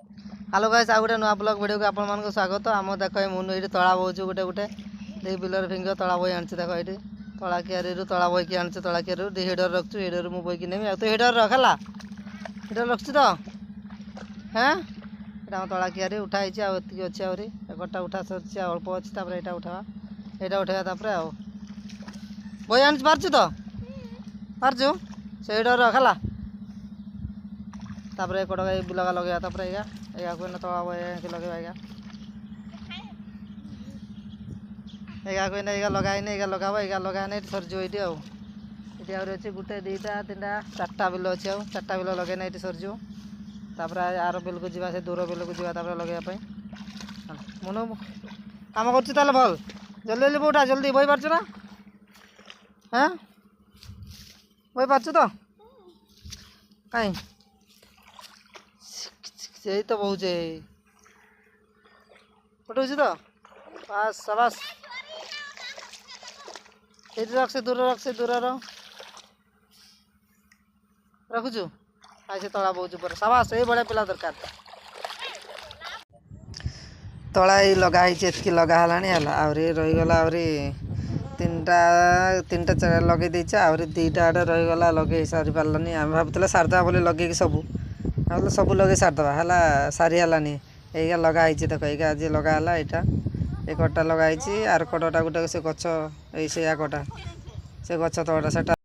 Hello guys आ गोटे नुआ blog video को आपण मानको स्वागत। आम देख मुनु ये तला बोचु गोटे गोटे दे बिलर फिंगर तला बोई आनी देख ये तला कियारी तला बोई आनी तला कियारी दी हिडर रखु हिडर मु बोई नेमी तो हिडर रखला हिडर रखु तो हाँ यहाँ तला कियारी उठाई आती अच्छी आहरी एकटा उठा सर अल्प अच्छी यहाँ उठा यहाँ उठा आउ बोई आनी पार्चु तो पार्चु से हिडर रखला तापर एक बिलगा लगे तापर या तला बोई लगे या लगाइने या लगाब या लगाने सरजो ये अच्छे गोटे दुईटा तीन चार्टा बिल अच्छे चार्टा बिल लगे ये सरजो तापर आर बिल को जा से दूर बिल को जा लगे मन कम कर भल जल्दी जल्दी बोटा जल्दी बही पार्छ ना हाँ बही पार्छ तो कहीं यही तो बहुत पटो तो बस शाबाश ये रख से दूर रखुचु आई तला बहुत पर शाबाश ये बड़े पिला दरकार तला ही लगाई एतकी लगा आहरी रहीगला आहरी तीन टा लगे देचे आहरी दुईटा आड़े रहीगला लगे सारी पारानी आम भावुला सारदा बोले लगे सबू सब लगे सारदे है सारी है ये लगाई देख ये आज लगाला यहाँ ये कटा लगाई आर कटा गोटे से गच ये कटा से गच तड़ा से